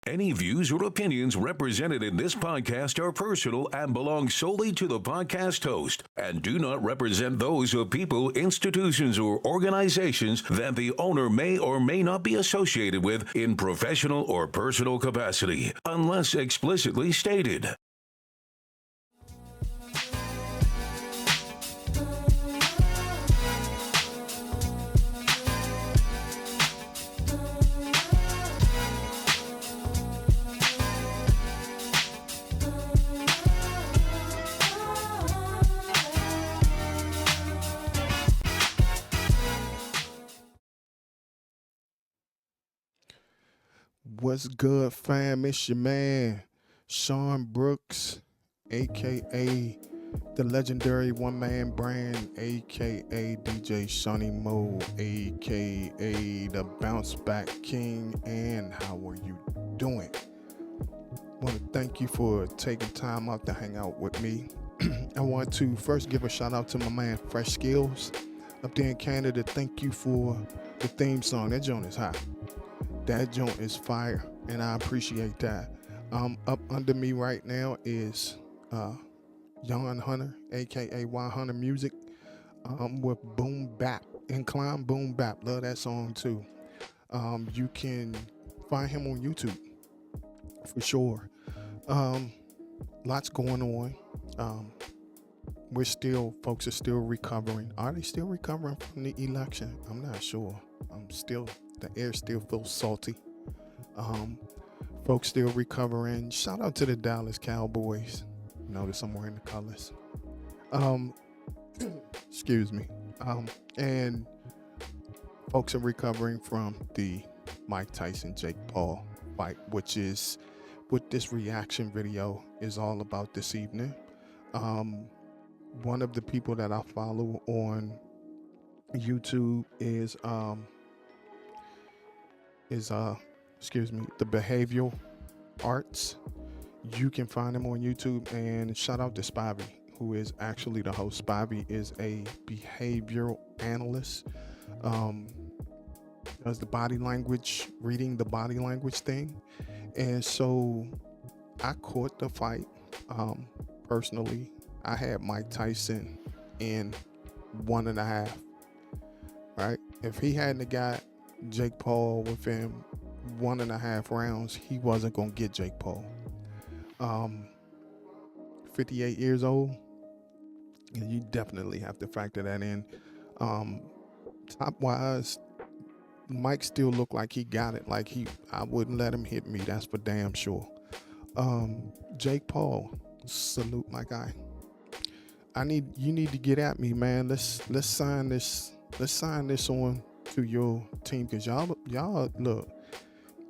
Any views or opinions represented in this podcast are personal and belong solely to the podcast host and do not represent those of people, institutions, or organizations that the owner may or may not be associated with in professional or personal capacity, unless explicitly stated. What's good, fam? It's your man, Sean Brooks, aka the legendary one man brand, aka DJ Shawnee Mo, aka the Bounce Back King. And how are you doing? Want to thank you for taking time out to hang out with me. I want to first give a shout out to my man Fresh Skills up there in Canada. Thank you for the theme song. That joint is hot. That joint is fire, and I appreciate that. Up under me right now is Yon Hunter, aka Y Hunter Music, with Boom Bap, Incline Boom Bap. Love that song too. You can find him on YouTube for sure. Lots going on. Folks are still recovering. Are they still recovering from the election? I'm not sure. The air still feels salty. Folks still recovering. Shout out to the Dallas Cowboys. Notice I'm wearing the colors. Excuse me. And folks are recovering from the Mike Tyson Jake Paul fight, which is what this reaction video is all about this evening. One of the people that I follow on YouTube is the Behavioral Arts. You can find him on YouTube, and shout out to Spidey, who is actually the host. Spidey is a behavioral analyst. Does the body language, reading the body language thing. And so I caught the fight. Personally, I had Mike Tyson in 1.5. Right? If he hadn't got Jake Paul within 1.5 rounds, he wasn't gonna get Jake Paul. 58 years old, and you definitely have to factor that in. Top wise, Mike still looked like he got it. I wouldn't let him hit me. That's for damn sure. Jake Paul, salute my guy. You need to get at me, man. Let's sign this. Let's sign this on to your team, because y'all look.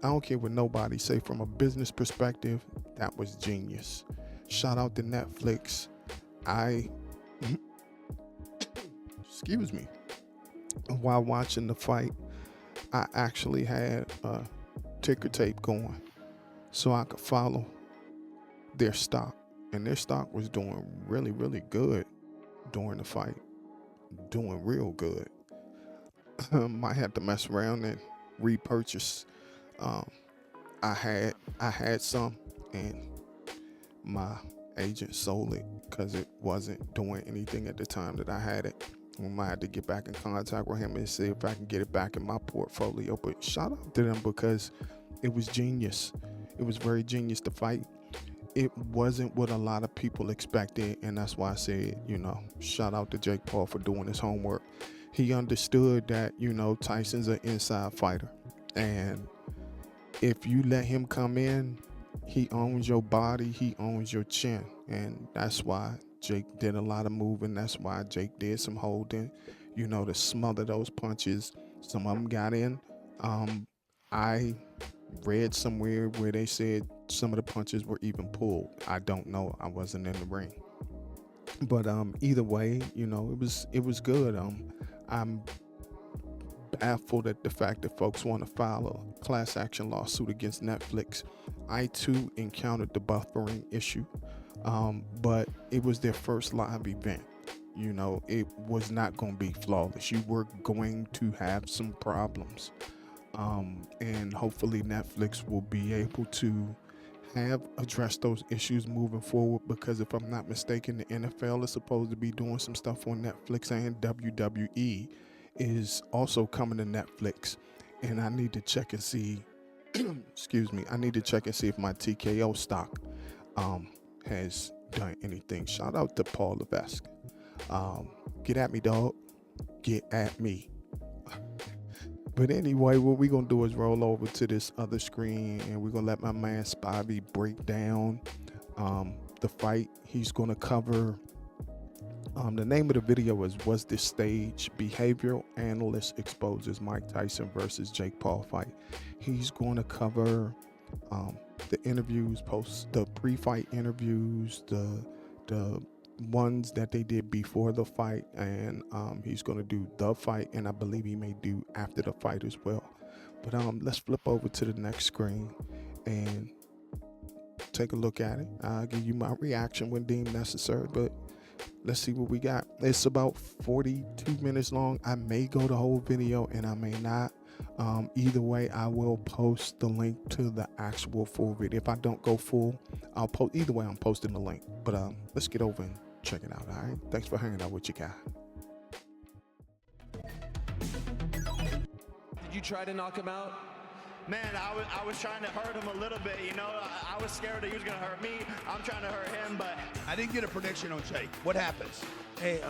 I don't care what nobody say. From a business perspective, that was genius. Shout out to Netflix. Excuse me. While watching the fight, I actually had a ticker tape going so I could follow their stock. And their stock was doing really, really good during the fight. Doing real good. Might have to mess around and repurchase. I had some, and my agent sold it because it wasn't doing anything at the time that I had it. I might have to get back in contact with him and see if I can get it back in my portfolio. But shout out to them, because it was genius. It was very genius to fight. It wasn't what a lot of people expected, and that's why I said, shout out to Jake Paul for doing his homework. He understood that, Tyson's an inside fighter, and if you let him come in, he owns your body, he owns your chin, and that's why Jake did a lot of moving. That's why Jake did some holding, to smother those punches. Some of them got in. I read somewhere where they said some of the punches were even pulled. I don't know. I wasn't in the ring. But either way, it was good. I'm baffled at the fact that folks want to file a class action lawsuit against Netflix. I too encountered the buffering issue, but it was their first live event. It was not going to be flawless. You were going to have some problems. And hopefully Netflix will be able to have addressed those issues moving forward, because if I'm not mistaken, the NFL is supposed to be doing some stuff on Netflix, and WWE is also coming to Netflix. And I need to check and see excuse me, I need to check and see if my TKO stock has done anything. Shout out to Paul Levesque. Get at me, dog. Get at me. But anyway, what we're going to do is roll over to this other screen, and we're going to let my man Spidey break down the fight. He's going to cover, the name of the video is Was This Stage? Behavioral Analyst Exposes Mike Tyson versus Jake Paul Fight. He's going to cover the interviews, the pre-fight interviews, the ones that they did before the fight, and he's going to do the fight, and I believe he may do after the fight as well. But let's flip over to the next screen and take a look at it. I'll give you my reaction when deemed necessary, but let's see what we got. It's about 42 minutes long. I may go the whole video and I may not. Either way, I will post the link to the actual full video. If I don't go full, I'll post. Either way, I'm posting the link. But let's get over and check it out. All right. Thanks for hanging out with your guy. Did you try to knock him out? Man, I was trying to hurt him a little bit, you know. I was scared that he was going to hurt me. I'm trying to hurt him, but... I didn't get a prediction on Jake. What happens? Hey,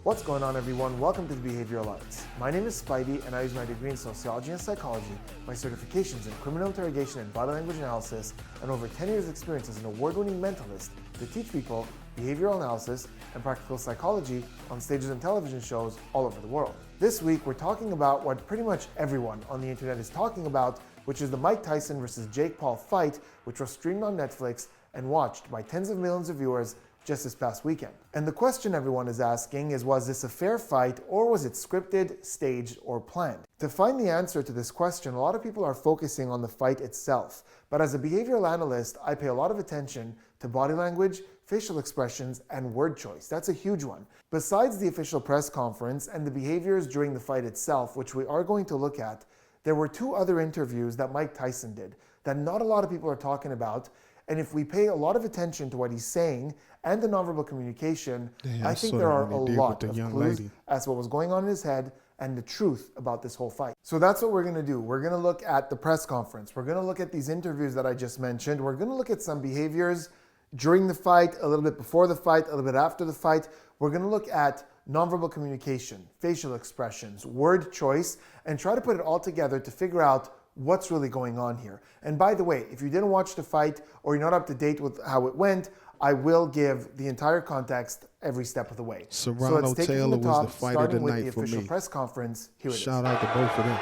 what's going on, everyone? Welcome to the Behavioral Arts. My name is Spidey, and I use my degree in sociology and psychology, my certifications in criminal interrogation and body language analysis, and over 10 years' experience as an award-winning mentalist to teach people behavioral analysis and practical psychology on stages and television shows all over the world. This week, we're talking about what pretty much everyone on the internet is talking about, which is the Mike Tyson versus Jake Paul fight, which was streamed on Netflix and watched by tens of millions of viewers just this past weekend. And the question everyone is asking is, was this a fair fight, or was it scripted, staged, or planned? To find the answer to this question, a lot of people are focusing on the fight itself. But as a behavioral analyst, I pay a lot of attention to body language, facial expressions, and word choice. That's a huge one. Besides the official press conference and the behaviors during the fight itself, which we are going to look at, there were two other interviews that Mike Tyson did that not a lot of people are talking about. And if we pay a lot of attention to what he's saying and the nonverbal communication, I think there are a lot of clues as to what was going on in his head and the truth about this whole fight. So that's what we're going to do. We're going to look at the press conference. We're going to look at these interviews that I just mentioned. We're going to look at some behaviors during the fight, a little bit before the fight, a little bit after the fight. We're going to look at nonverbal communication, facial expressions, word choice, and try to put it all together to figure out what's really going on here. And by the way, if you didn't watch the fight or you're not up to date with how it went, I will give the entire context every step of the way. Serrano Taylor was the fight of the night for me. Official press conference. Here it is. Shout out to both of them.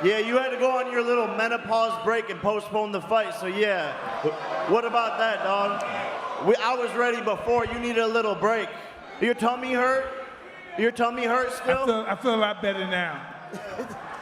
Yeah, you had to go on your little menopause break and postpone the fight, so yeah. What about that, dog? I was ready before. You needed a little break. Your tummy hurt? Your tummy hurt still? I feel a lot better now.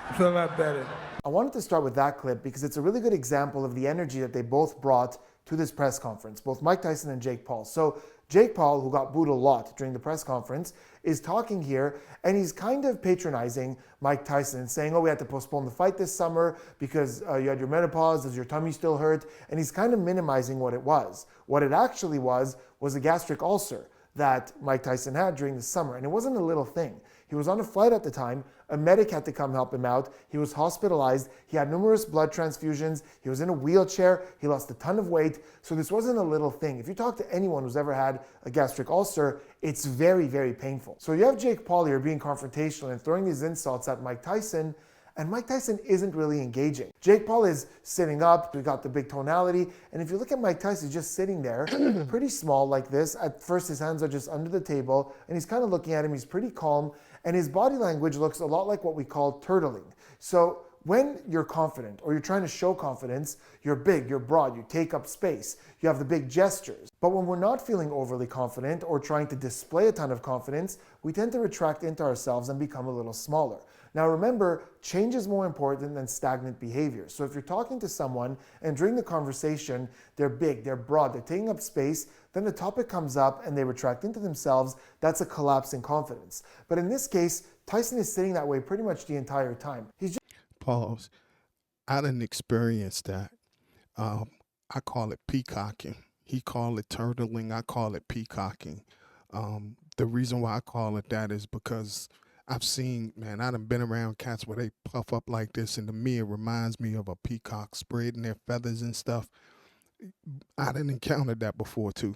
I feel a lot better. I wanted to start with that clip because it's a really good example of the energy that they both brought to this press conference, both Mike Tyson and Jake Paul. So Jake Paul, who got booed a lot during the press conference, is talking here, and he's kind of patronizing Mike Tyson, saying, oh, we had to postpone the fight this summer because you had your menopause, does your tummy still hurt? And he's kind of minimizing what it was. What it actually was a gastric ulcer that Mike Tyson had during the summer, and it wasn't a little thing. He was on a flight at the time. A medic had to come help him out. He was hospitalized. He had numerous blood transfusions. He was in a wheelchair. He lost a ton of weight. So this wasn't a little thing. If you talk to anyone who's ever had a gastric ulcer, it's very, very painful. So you have Jake Paul here being confrontational and throwing these insults at Mike Tyson, and Mike Tyson isn't really engaging. Jake Paul is sitting up, we got the big tonality, and if you look at Mike Tyson, he's just sitting there, pretty small like this. At first, his hands are just under the table, and he's kind of looking at him, he's pretty calm, and his body language looks a lot like what we call turtling. So when you're confident, or you're trying to show confidence, you're big, you're broad, you take up space, you have the big gestures. But when we're not feeling overly confident, or trying to display a ton of confidence, we tend to retract into ourselves and become a little smaller. Now remember, change is more important than stagnant behavior. So if you're talking to someone and during the conversation, they're big, they're broad, they're taking up space, then the topic comes up and they retract into themselves, that's a collapse in confidence. But in this case, Tyson is sitting that way pretty much the entire time. He's just Pause. I didn't experience that. I call it peacocking. He called it turtling. I call it peacocking. The reason why I call it that is because I've seen, man, I done been around cats where they puff up like this, and to me, it reminds me of a peacock spreading their feathers and stuff. I didn't encounter that before, too.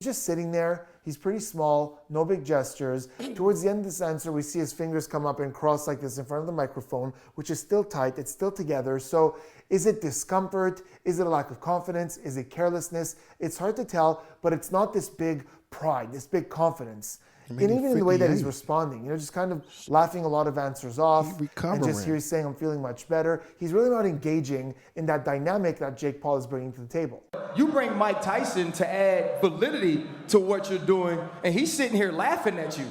just sitting there. He's pretty small, no big gestures. Towards the end of this answer, we see his fingers come up and cross like this in front of the microphone, which is still tight. It's still together. So is it discomfort? Is it a lack of confidence? Is it carelessness? It's hard to tell, but it's not this big pride, this big confidence. And even in the way that he's responding, just kind of laughing a lot of answers off. And just here he's saying, I'm feeling much better. He's really not engaging in that dynamic that Jake Paul is bringing to the table. You bring Mike Tyson to add validity to what you're doing, and he's sitting here laughing at you.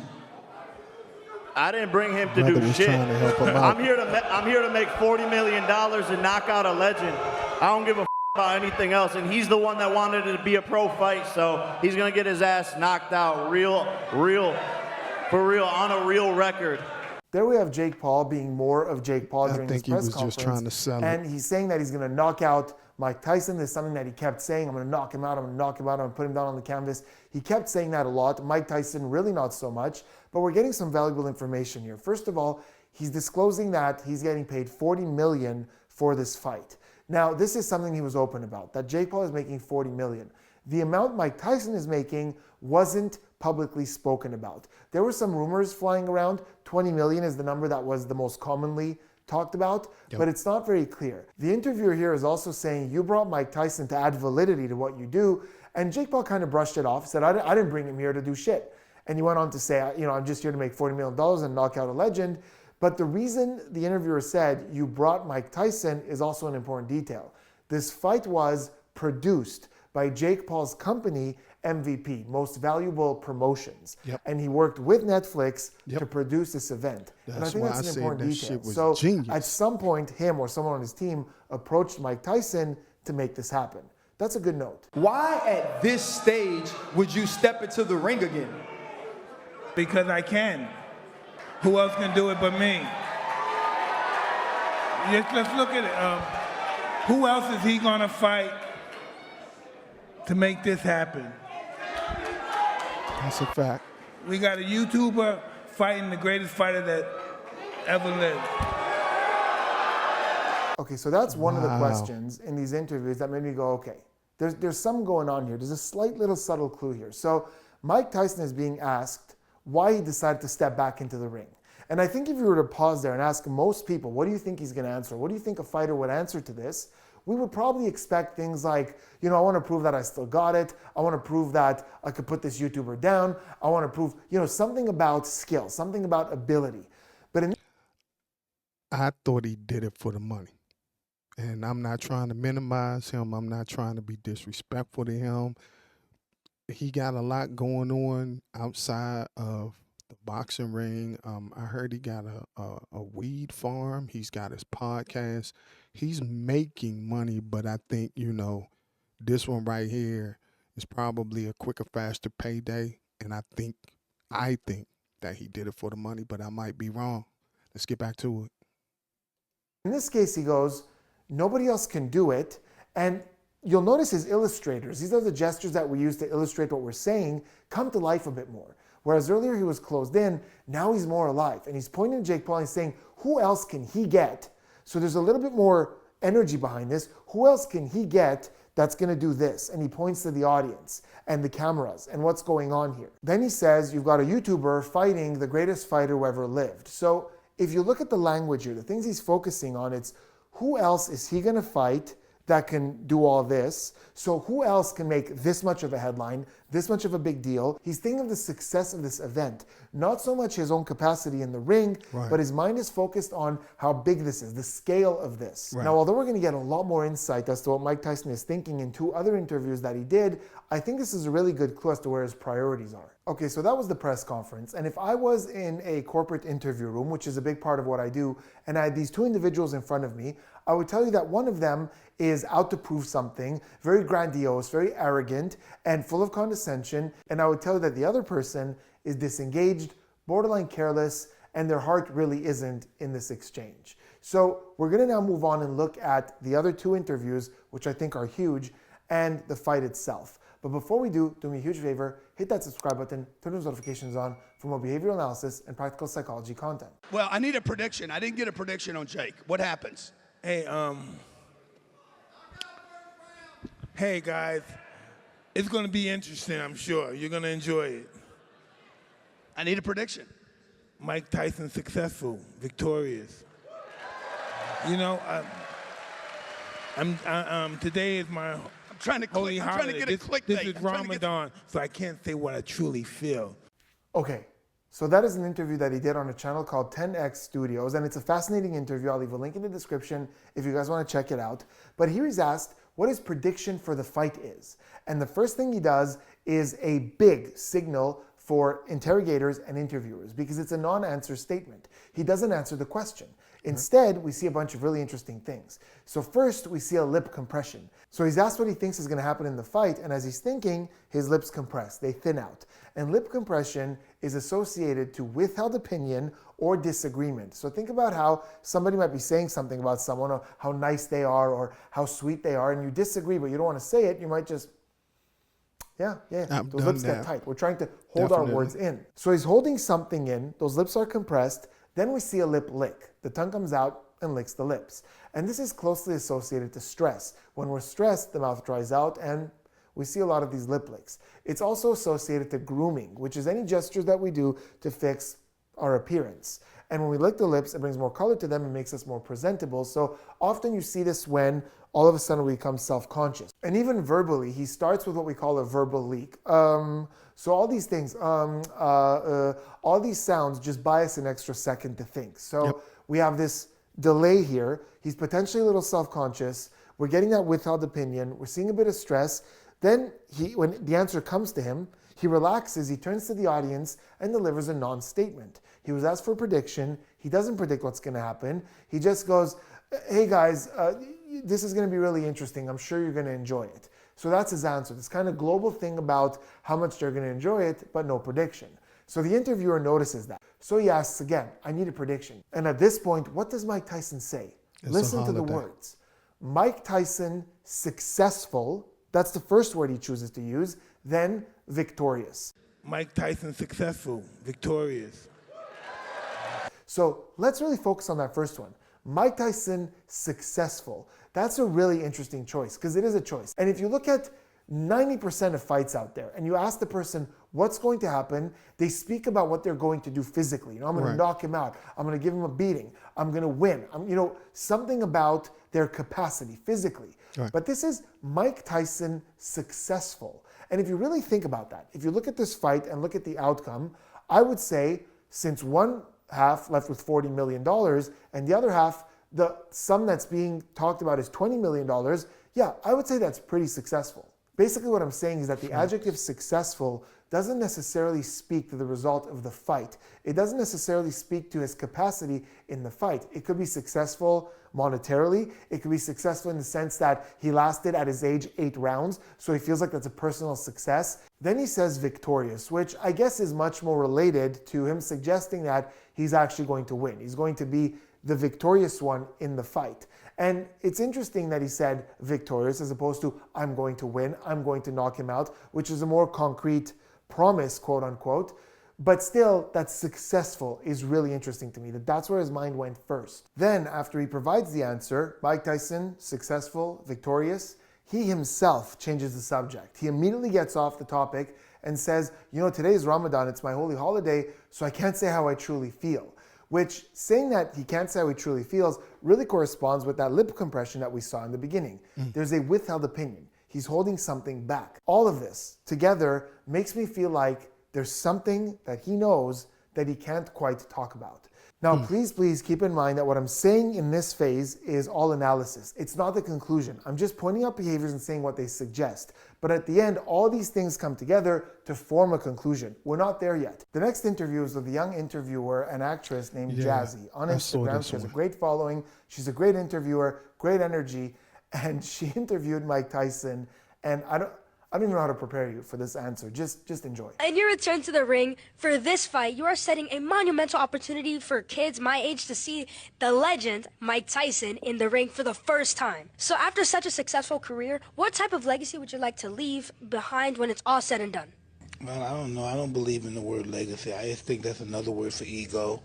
I didn't bring him to do shit. I'm here to make $40 million and knock out a legend. I don't give a about anything else, and he's the one that wanted it to be a pro fight, so he's gonna get his ass knocked out for real, on a real record. There we have Jake Paul being more of Jake Paul during his press conference. I think he was just trying to sell it. And he's saying that he's gonna knock out Mike Tyson. There's something that he kept saying, I'm gonna knock him out, I'm gonna knock him out, I'm gonna put him down on the canvas. He kept saying that a lot. Mike Tyson, really not so much, but we're getting some valuable information here. First of all, he's disclosing that he's getting paid $40 million for this fight. Now, this is something he was open about, that Jake Paul is making $40 million. The amount Mike Tyson is making wasn't publicly spoken about. There were some rumors flying around. $20 million is the number that was the most commonly talked about, but it's not very clear. The interviewer here is also saying, you brought Mike Tyson to add validity to what you do, and Jake Paul kind of brushed it off, said, I didn't bring him here to do shit. And he went on to say, I'm just here to make $40 million and knock out a legend. But the reason the interviewer said you brought Mike Tyson is also an important detail. This fight was produced by Jake Paul's company, MVP, Most Valuable Promotions. And he worked with Netflix to produce this event. And I think that's an important detail. So genius. At some point, him or someone on his team approached Mike Tyson to make this happen. That's a good note. Why at this stage would you step into the ring again? Because I can. Who else can do it but me? Let's look at it. Who else is he gonna fight to make this happen? That's a fact. We got a YouTuber fighting the greatest fighter that ever lived. Okay, so that's one of the questions in these interviews that made me go, okay, there's some going on here. There's a slight little subtle clue here. So Mike Tyson is being asked why he decided to step back into the ring. And I think if you were to pause there and ask most people, what do you think he's going to answer? What do you think a fighter would answer to this? We would probably expect things like, I want to prove that I still got it. I want to prove that I could put this YouTuber down. I want to prove, something about skill, something about ability. But I thought he did it for the money. And I'm not trying to minimize him. I'm not trying to be disrespectful to him. He got a lot going on outside of the boxing ring. I heard he got a weed farm. He's got his podcast. He's making money, but I think, this one right here is probably a quicker, faster payday. And I think that he did it for the money, but I might be wrong. Let's get back to it. In this case, he goes, nobody else can do it. And you'll notice his illustrators, these are the gestures that we use to illustrate what we're saying, come to life a bit more. Whereas earlier he was closed in, now he's more alive. And he's pointing to Jake Paul and he's saying, who else can he get? So there's a little bit more energy behind this. Who else can he get that's going to do this? And he points to the audience and the cameras and what's going on here. Then he says, you've got a YouTuber fighting the greatest fighter who ever lived. So if you look at the language here, the things he's focusing on, it's who else is he going to fight that can do all this? So who else can make this much of a headline, this much of a big deal? He's thinking of the success of this event, not so much his own capacity in the ring, but his mind is focused on how big this is, the scale of this. Now, although we're going to get a lot more insight as to what Mike Tyson is thinking in two other interviews that he did, I think this is a really good clue as to where his priorities are. Okay, so that was the press conference. And if I was in a corporate interview room, which is a big part of what I do, and I had these two individuals in front of me, I would tell you that one of them is out to prove something, very grandiose, very arrogant, and full of condescension. And I would tell you that the other person is disengaged, borderline careless, and their heart really isn't in this exchange. So we're gonna now move on and look at the other two interviews, which I think are huge, and the fight itself. But before we do me a huge favor, hit that subscribe button, turn those notifications on for more behavioral analysis and practical psychology content. Well, I need a prediction. I didn't get a prediction on Jake. What happens? Hey guys, it's gonna be interesting, I'm sure. You're gonna enjoy it. I need a prediction. Mike Tyson successful, victorious. You know, today is my trying to holy click. I'm holiday. trying to get a clickbait. This is Ramadan, so I can't say what I truly feel. Okay, so that is an interview that he did on a channel called 10X Studios, and it's a fascinating interview. I'll leave a link in the description if you guys want to check it out. But here he's asked what his prediction for the fight is. And the first thing he does is a big signal for interrogators and interviewers because it's a non-answer statement. He doesn't answer the question. Instead, we see a bunch of really interesting things. So first, we see a lip compression. So he's asked what he thinks is going to happen in the fight, and as he's thinking, his lips compress, they thin out. And lip compression is associated to withheld opinion or disagreement. So think about how somebody might be saying something about someone, or how nice they are, or how sweet they are, and you disagree, but you don't want to say it, you might just, yeah. Those lips get tight. We're trying to hold our words in. So he's holding something in, those lips are compressed, then we see a lip lick. The tongue comes out and licks the lips. And this is closely associated to stress. When we're stressed, the mouth dries out and we see a lot of these lip licks. It's also associated to grooming, which is any gestures that we do to fix our appearance. And when we lick the lips, it brings more color to them and makes us more presentable. So often you see this when all of a sudden we become self-conscious. And even verbally, he starts with what we call a verbal leak. So all these things, all these sounds just buy us an extra second to think. So we have this delay here. He's potentially a little self-conscious. We're getting that withheld opinion. We're seeing a bit of stress. Then when the answer comes to him, he relaxes, he turns to the audience and delivers a non-statement. He was asked for a prediction. He doesn't predict what's going to happen. He just goes, hey guys, this is going to be really interesting. I'm sure you're going to enjoy it. So that's his answer. This kind of global thing about how much they're going to enjoy it, but no prediction. So the interviewer notices that. So he asks again, I need a prediction. And at this point, what does Mike Tyson say? Listen to the words. Mike Tyson, successful. That's the first word he chooses to use. Then victorious. Mike Tyson successful, victorious. So let's really focus on that first one. Mike Tyson successful. That's a really interesting choice because it is a choice. And if you look at 90% of fights out there and you ask the person what's going to happen, they speak about what they're going to do physically. I'm going to knock him out. I'm going to give him a beating. I'm going to win. Something about their capacity physically. But this is Mike Tyson successful. And if you really think about that, if you look at this fight and look at the outcome, I would say since one half left with $40 million and the other half, the sum that's being talked about is $20 million, yeah, I would say that's pretty successful. Basically what I'm saying is that the adjective successful doesn't necessarily speak to the result of the fight. It doesn't necessarily speak to his capacity in the fight. It could be successful monetarily. It could be successful in the sense that he lasted at his age 8 rounds, so he feels like that's a personal success. Then he says victorious, which I guess is much more related to him suggesting that he's actually going to win. He's going to be the victorious one in the fight. And it's interesting that he said victorious as opposed to I'm going to win, I'm going to knock him out, which is a more concrete promise, quote unquote. But still, that successful is really interesting to me, that's where his mind went first. Then, after he provides the answer, Mike Tyson, successful, victorious, he himself changes the subject. He immediately gets off the topic and says, today is Ramadan, it's my holy holiday, so I can't say how I truly feel. Which, saying that he can't say how he truly feels, really corresponds with that lip compression that we saw in the beginning. There's a withheld opinion. He's holding something back. All of this together makes me feel like there's something that he knows that he can't quite talk about. Now, please keep in mind that what I'm saying in this phase is all analysis. It's not the conclusion. I'm just pointing out behaviors and saying what they suggest. But at the end, all these things come together to form a conclusion. We're not there yet. The next interview is with a young interviewer, an actress named Jazzy. On Instagram, she has a great following. She's a great interviewer, great energy. And she interviewed Mike Tyson. And I don't even know how to prepare you for this answer. Just enjoy. In your return to the ring for this fight, you are setting a monumental opportunity for kids my age to see the legend Mike Tyson in the ring for the first time. So after such a successful career, what type of legacy would you like to leave behind when it's all said and done? Well, I don't know. I don't believe in the word legacy. I just think that's another word for ego.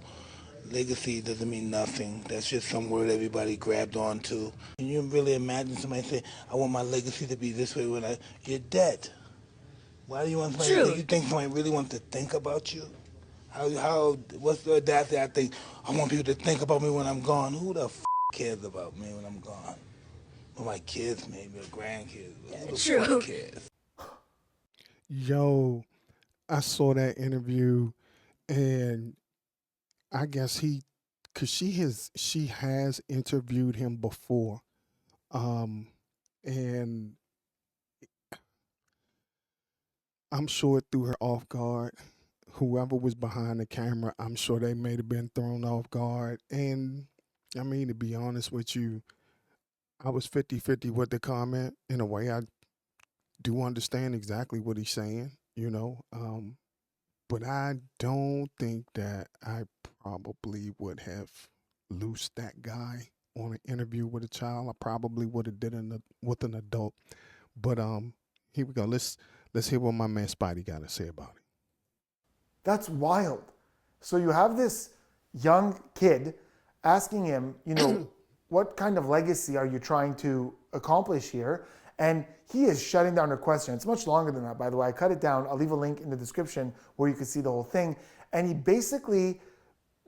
Legacy doesn't mean nothing. That's just some word everybody grabbed onto. Can you really imagine somebody say, I want my legacy to be this way when you're dead? Why do you want somebody? True. You think somebody really wants to think about you? What's the audacity? I think, I want people to think about me when I'm gone. Who the cares about me when I'm gone? Well, my kids maybe, or grandkids. Who the True. cares? Yo, I saw that interview, and I guess cause she has interviewed him before, and I'm sure it threw her off guard. Whoever was behind the camera, I'm sure they may have been thrown off guard. And I mean, to be honest with you, I was 50-50 with the comment. In a way, I do understand exactly what he's saying, but I don't think that I probably would have loosed that guy on an interview with a child. I probably would have did it with an adult. But here we go. Let's hear what my man Spidey got to say about it. That's wild. So you have this young kid asking him, what kind of legacy are you trying to accomplish here? And he is shutting down her question. It's much longer than that, by the way. I cut it down. I'll leave a link in the description where you can see the whole thing. And he basically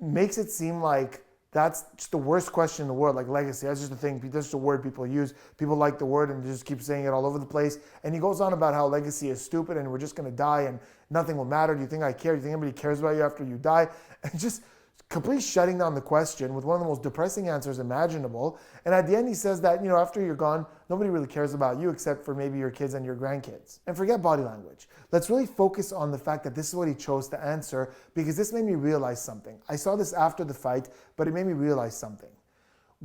makes it seem like that's just the worst question in the world, like legacy. That's just a thing. That's just a word people use. People like the word and just keep saying it all over the place. And he goes on about how legacy is stupid and we're just going to die and nothing will matter. Do you think I care? Do you think anybody cares about you after you die? And just completely shutting down the question with one of the most depressing answers imaginable. And at the end, he says that, after you're gone, nobody really cares about you except for maybe your kids and your grandkids. And forget body language. Let's really focus on the fact that this is what he chose to answer, because this made me realize something. I saw this after the fight, but it made me realize something.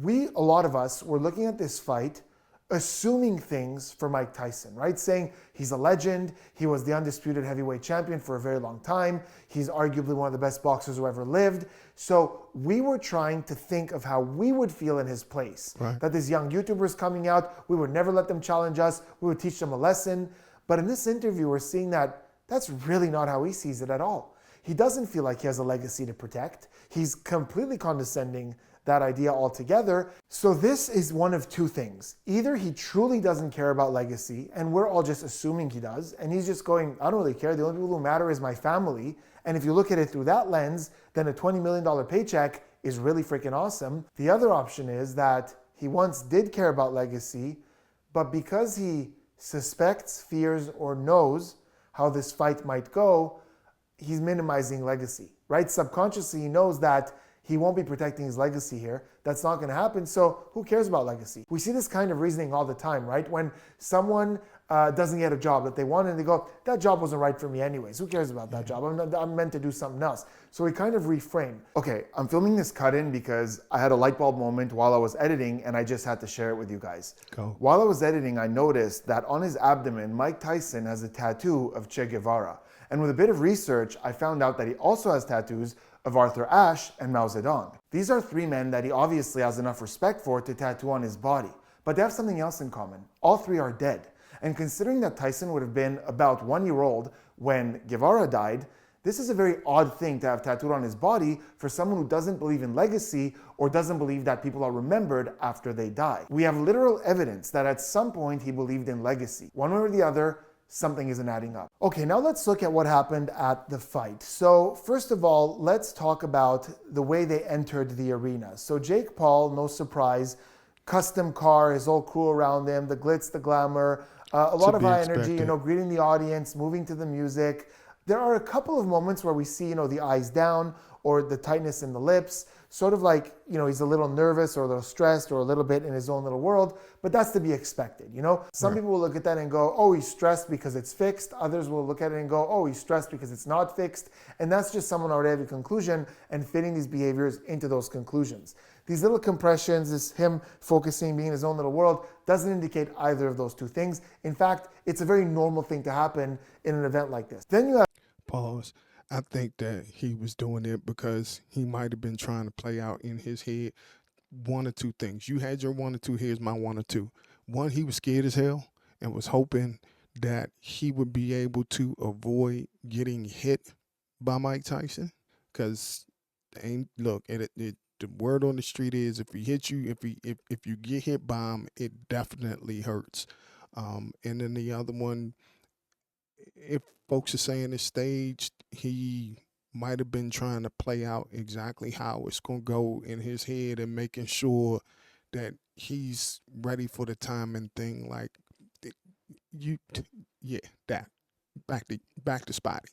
A lot of us, were looking at this fight assuming things for Mike Tyson, right? Saying he's a legend, he was the undisputed heavyweight champion for a very long time, he's arguably one of the best boxers who ever lived. So we were trying to think of how we would feel in his place. Right. That this young YouTuber is coming out, we would never let them challenge us, we would teach them a lesson. But in this interview, we're seeing that that's really not how he sees it at all. He doesn't feel like he has a legacy to protect. He's completely condescending that idea altogether. So this is one of two things. Either he truly doesn't care about legacy, and we're all just assuming he does, and he's just going, I don't really care. The only people who matter is my family. And if you look at it through that lens, then a $20 million paycheck is really freaking awesome. The other option is that he once did care about legacy, but because he suspects, fears, or knows how this fight might go, he's minimizing legacy, right? Subconsciously, he knows that he won't be protecting his legacy here. That's not going to happen. So who cares about legacy? We see this kind of reasoning all the time, right? When someone doesn't get a job that they want and they go, that job wasn't right for me anyways. Who cares about that job? I'm meant to do something else. So we kind of reframe. Okay, I'm filming this cut-in because I had a light bulb moment while I was editing and I just had to share it with you guys. Go. While I was editing, I noticed that on his abdomen, Mike Tyson has a tattoo of Che Guevara. And with a bit of research, I found out that he also has tattoos of Arthur Ashe and Mao Zedong. These are three men that he obviously has enough respect for to tattoo on his body. But they have something else in common. All three are dead. And considering that Tyson would have been about 1 year old when Guevara died, this is a very odd thing to have tattooed on his body for someone who doesn't believe in legacy or doesn't believe that people are remembered after they die. We have literal evidence that at some point he believed in legacy. One way or the other, something isn't adding up. Okay, now let's look at what happened at the fight. So first of all, let's talk about the way they entered the arena. So Jake Paul, no surprise, custom car, his whole crew around him, the glitz, the glamour, a lot of high energy, greeting the audience, moving to the music. There are a couple of moments where we see, the eyes down or the tightness in the lips, sort of like, he's a little nervous or a little stressed or a little bit in his own little world, but that's to be expected, Some people will look at that and go, oh, he's stressed because it's fixed. Others will look at it and go, oh, he's stressed because it's not fixed. And that's just someone already having a conclusion and fitting these behaviors into those conclusions. These little compressions, this him focusing, being in his own little world, doesn't indicate either of those two things. In fact, it's a very normal thing to happen in an event like this. Then you have Pause. I think that he was doing it because he might have been trying to play out in his head one or two things. You had your one or two, here's my one or two. One, he was scared as hell and was hoping that he would be able to avoid getting hit by Mike Tyson. Because, look, the word on the street is if he hits you, if you get hit by him, it definitely hurts. And then the other one, if folks are saying it's staged, he might have been trying to play out exactly how it's going to go in his head and making sure that he's ready for the timing thing. Like, that. Back to Spidey.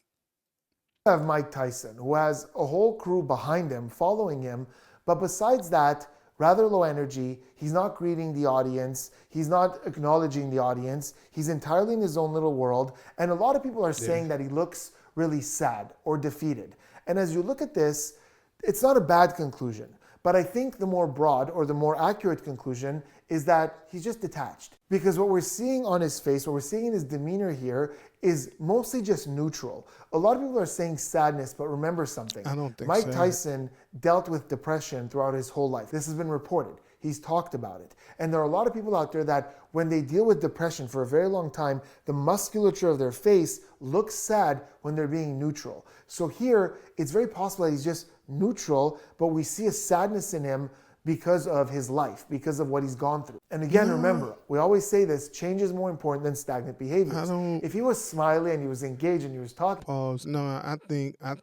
have Mike Tyson, who has a whole crew behind him, following him, but besides that, rather low energy. He's not greeting the audience. He's not acknowledging the audience. He's entirely in his own little world. And a lot of people are saying that he looks really sad or defeated. And as you look at this, it's not a bad conclusion. But I think the more broad or the more accurate conclusion is that he's just detached. Because what we're seeing on his face, what we're seeing in his demeanor here is mostly just neutral. A lot of people are saying sadness, but remember something. I don't think Mike so. Tyson dealt with depression throughout his whole life. This has been reported. He's talked about it. And there are a lot of people out there that when they deal with depression for a very long time, the musculature of their face looks sad when they're being neutral. So here, it's very possible that he's just neutral, but we see a sadness in him because of his life, because of what he's gone through. And again, remember, we always say this, change is more important than stagnant behaviors. If he was smiley and he was engaged and he was talking. Pause. No, I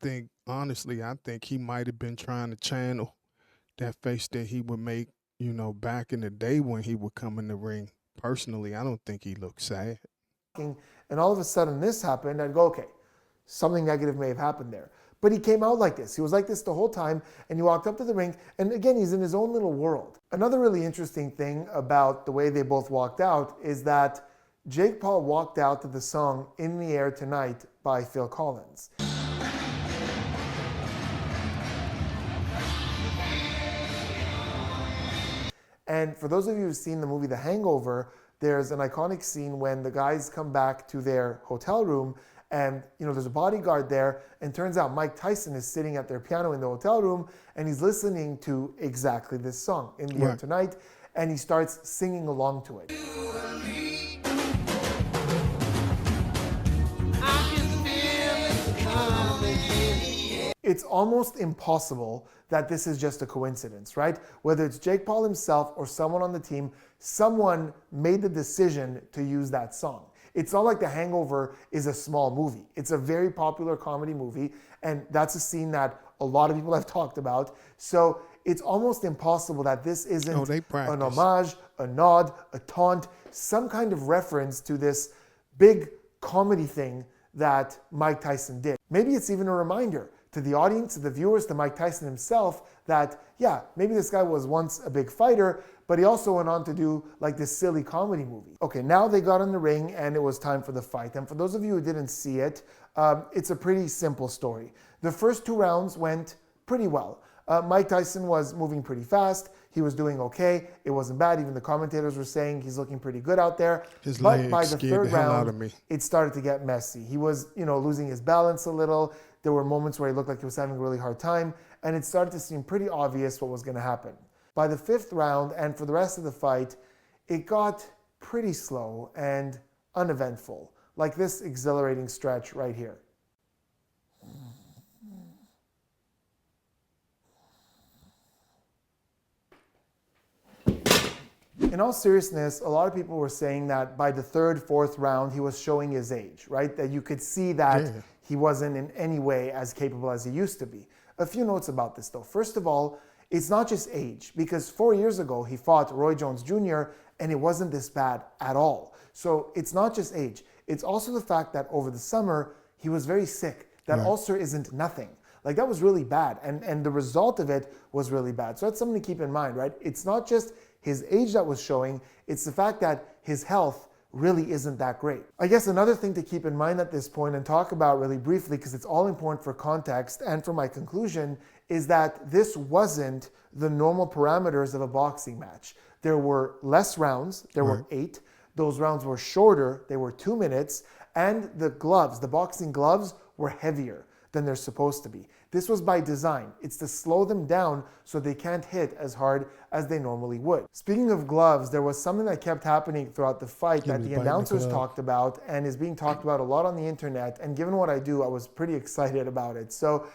think honestly, I think he might have been trying to channel that face that he would make, back in the day when he would come in the ring. Personally, I don't think he looked sad. And all of a sudden this happened, I'd go, okay, something negative may have happened there. But he came out like this. He was like this the whole time, and he walked up to the ring, and again, he's in his own little world. Another really interesting thing about the way they both walked out is that Jake Paul walked out to the song In the Air Tonight by Phil Collins. And for those of you who've seen the movie The Hangover, there's an iconic scene when the guys come back to their hotel room and there's a bodyguard there, and turns out Mike Tyson is sitting at their piano in the hotel room, and he's listening to exactly this song, In the Air Tonight, and he starts singing along to it. It's almost impossible that this is just a coincidence, right? Whether it's Jake Paul himself or someone on the team, someone made the decision to use that song. It's not like The Hangover is a small movie. It's a very popular comedy movie, and that's a scene that a lot of people have talked about. So it's almost impossible that this isn't an homage, a nod, a taunt, some kind of reference to this big comedy thing that Mike Tyson did. Maybe it's even a reminder to the audience, to the viewers, to Mike Tyson himself that, yeah, maybe this guy was once a big fighter, but he also went on to do like this silly comedy movie. Okay, now they got in the ring and it was time for the fight. And for those of you who didn't see it, it's a pretty simple story. The first 2 rounds went pretty well. Mike Tyson was moving pretty fast. He was doing okay. It wasn't bad. Even the commentators were saying he's looking pretty good out there. But by the third round, it started to get messy. He was, losing his balance a little. There were moments where he looked like he was having a really hard time, and it started to seem pretty obvious what was going to happen. By the 5th round, and for the rest of the fight, it got pretty slow and uneventful, like this exhilarating stretch right here. In all seriousness, a lot of people were saying that by the 3rd, 4th round, he was showing his age, right? That you could see that he wasn't in any way as capable as he used to be. A few notes about this though. First of all, it's not just age, because 4 years ago, he fought Roy Jones Jr., and it wasn't this bad at all. So it's not just age. It's also the fact that over the summer, he was very sick. That ulcer isn't nothing. Like, that was really bad, and the result of it was really bad. So that's something to keep in mind, right? It's not just his age that was showing, it's the fact that his health really isn't that great. I guess another thing to keep in mind at this point and talk about really briefly, because it's all important for context and for my conclusion, is that this wasn't the normal parameters of a boxing match. There were less rounds, there were 8. Those rounds were shorter, they were 2 minutes, and the gloves, the boxing gloves, were heavier than they're supposed to be. This was by design. It's to slow them down so they can't hit as hard as they normally would. Speaking of gloves, there was something that kept happening throughout the fight that the announcers talked about and is being talked about a lot on the internet. And given what I do, I was pretty excited about it. So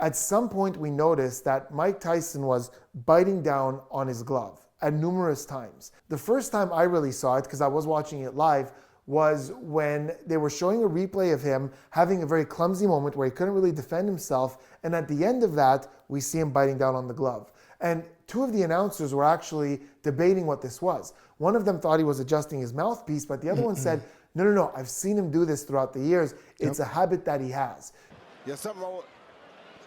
at some point we noticed that Mike Tyson was biting down on his glove at numerous times. The first time I really saw it, because I was watching it live, was when they were showing a replay of him having a very clumsy moment where he couldn't really defend himself, and at the end of that, we see him biting down on the glove. And 2 of the announcers were actually debating what this was. One of them thought he was adjusting his mouthpiece, but the other one said, no, I've seen him do this throughout the years. It's a habit that he has. Yeah, something wrong with...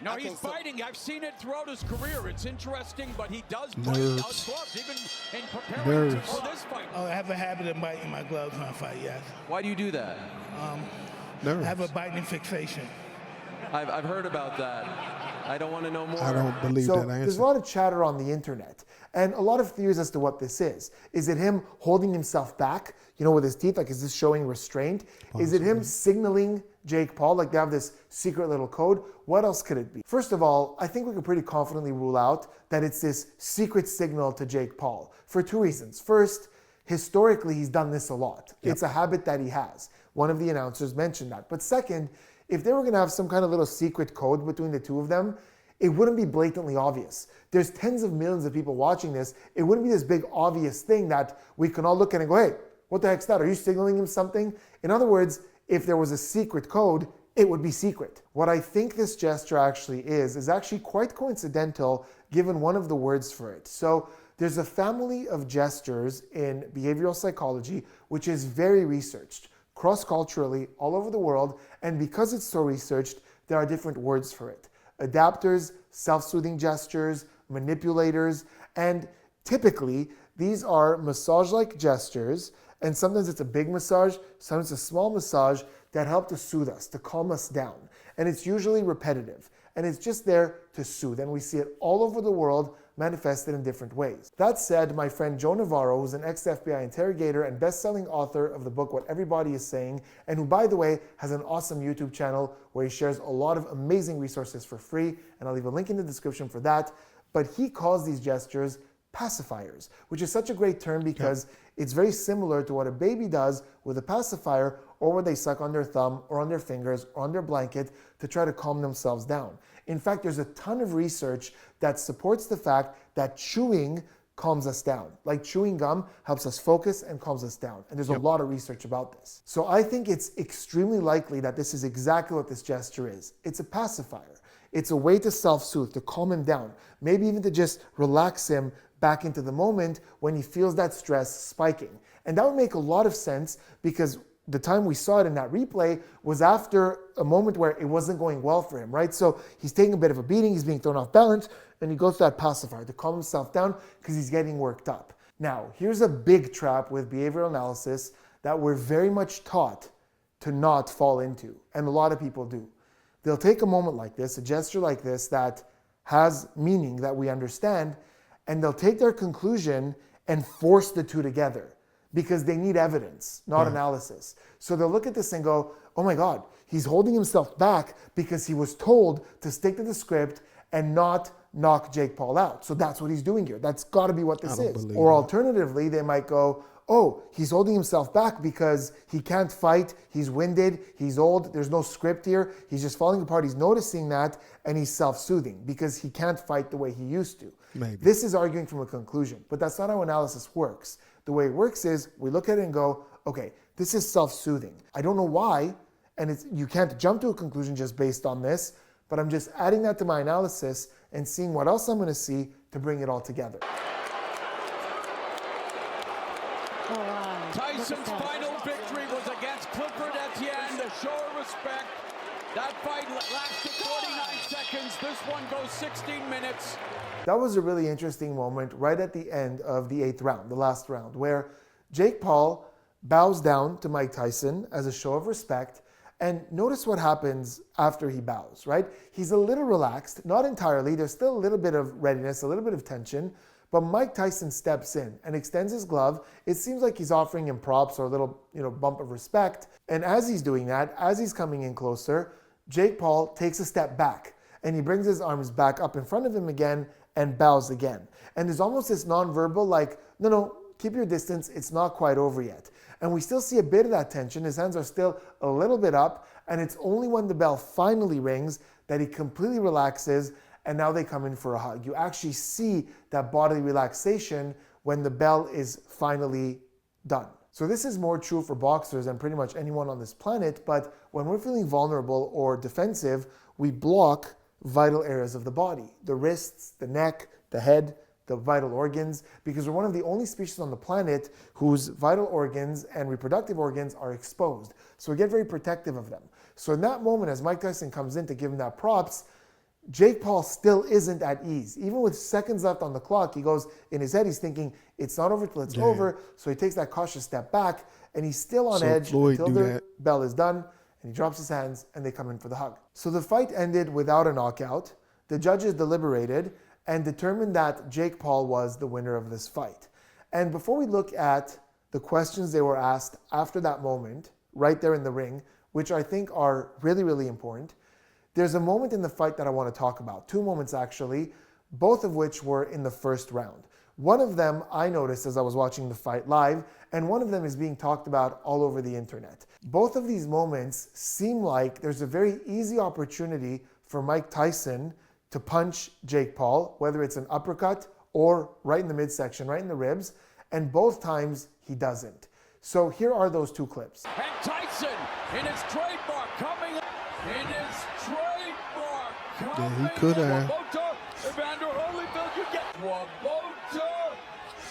No, he's fighting. I've seen it throughout his career. It's interesting, but he does bite out gloves, even in preparing for this fight. Oh, I have a habit of biting my gloves when I fight, yes. Why do you do that? I have a biting fixation. I've heard about that. I don't want to know more. I don't believe that answer. There's a lot of chatter on the internet and a lot of theories as to what this is. Is it him holding himself back, with his teeth? Like, is this showing restraint? Possibly. Is it him signaling Jake Paul? Like, they have this secret little code. What else could it be? First of all, I think we can pretty confidently rule out that it's this secret signal to Jake Paul for 2 reasons. First, historically, he's done this a lot. It's a habit that he has. One of the announcers mentioned that. But second, if they were going to have some kind of little secret code between the 2 of them, it wouldn't be blatantly obvious. There's tens of millions of people watching this. It wouldn't be this big obvious thing that we can all look at and go, hey, what the heck's that? Are you signaling him something? In other words, if there was a secret code, it would be secret. What I think this gesture actually is actually quite coincidental given one of the words for it. So there's a family of gestures in behavioral psychology which is very researched, cross-culturally, all over the world, and because it's so researched, there are different words for it. Adapters, self-soothing gestures, manipulators, and typically these are massage-like gestures, and sometimes it's a big massage, sometimes it's a small massage that help to soothe us, to calm us down. And it's usually repetitive, and it's just there to soothe, and we see it all over the world manifested in different ways. That said, my friend Joe Navarro, who's an ex-FBI interrogator and best-selling author of the book What Everybody Is Saying, and who, by the way, has an awesome YouTube channel where he shares a lot of amazing resources for free, and I'll leave a link in the description for that, but he calls these gestures pacifiers, which is such a great term because it's very similar to what a baby does with a pacifier, or where they suck on their thumb or on their fingers or on their blanket to try to calm themselves down. In fact, there's a ton of research that supports the fact that chewing calms us down. Like chewing gum helps us focus and calms us down. And there's a lot of research about this. So I think it's extremely likely that this is exactly what this gesture is. It's a pacifier. It's a way to self-soothe, to calm him down, maybe even to just relax him back into the moment when he feels that stress spiking. And that would make a lot of sense because the time we saw it in that replay was after a moment where it wasn't going well for him, right? So he's taking a bit of a beating, he's being thrown off balance, and he goes to that pacifier to calm himself down because he's getting worked up. Now, here's a big trap with behavioral analysis that we're very much taught to not fall into, and a lot of people do. They'll take a moment like this, a gesture like this that has meaning that we understand, and they'll take their conclusion and force the 2 together because they need evidence, not analysis. So they'll look at this and go, oh my God, he's holding himself back because he was told to stick to the script and not knock Jake Paul out. So that's what he's doing here. That's got to be what this is. Or alternatively, they might go, oh, he's holding himself back because he can't fight, he's winded, he's old, there's no script here, he's just falling apart, he's noticing that, and he's self-soothing because he can't fight the way he used to. Maybe. This is arguing from a conclusion, but that's not how analysis works. The way it works is we look at it and go, okay, this is self-soothing. I don't know why, and you can't jump to a conclusion just based on this, but I'm just adding that to my analysis and seeing what else I'm going to see to bring it all together. Tyson's final victory was against Clifford Etienne, to show respect. That fight lasted 49 seconds. This one goes 16 minutes. That was a really interesting moment right at the end of the 8th round, the last round, where Jake Paul bows down to Mike Tyson as a show of respect. And notice what happens after he bows, right? He's a little relaxed, not entirely. There's still a little bit of readiness, a little bit of tension. But Mike Tyson steps in and extends his glove. It seems like he's offering him props or a little, bump of respect. And as he's doing that, as he's coming in closer, Jake Paul takes a step back and he brings his arms back up in front of him again and bows again. And there's almost this nonverbal like, no, keep your distance. It's not quite over yet. And we still see a bit of that tension. His hands are still a little bit up. And it's only when the bell finally rings that he completely relaxes. And now they come in for a hug. You actually see that bodily relaxation when the bell is finally done. So this is more true for boxers than pretty much anyone on this planet. But when we're feeling vulnerable or defensive, we block vital areas of the body. The wrists, the neck, the head, the vital organs, because we're one of the only species on the planet whose vital organs and reproductive organs are exposed. So we get very protective of them. So in that moment, as Mike Tyson comes in to give him that props, Jake Paul still isn't at ease. Even with seconds left on the clock, he goes, in his head, he's thinking, it's not over till it's over. So he takes that cautious step back, and he's still on edge until the bell is done, and he drops his hands, and they come in for the hug. So the fight ended without a knockout. The judges deliberated and determined that Jake Paul was the winner of this fight. And before we look at the questions they were asked after that moment, right there in the ring, which I think are really, really important, there's a moment in the fight that I want to talk about. Two moments actually, both of which were in the first round. One of them I noticed as I was watching the fight live, and one of them is being talked about all over the internet. Both of these moments seem like there's a very easy opportunity for Mike Tyson to punch Jake Paul, whether it's an uppercut or right in the midsection, right in the ribs, and both times he doesn't. So here are those two clips. And Tyson in his trademark coming in his trademark coming. Yeah, he could have. Evander Holyfield, you get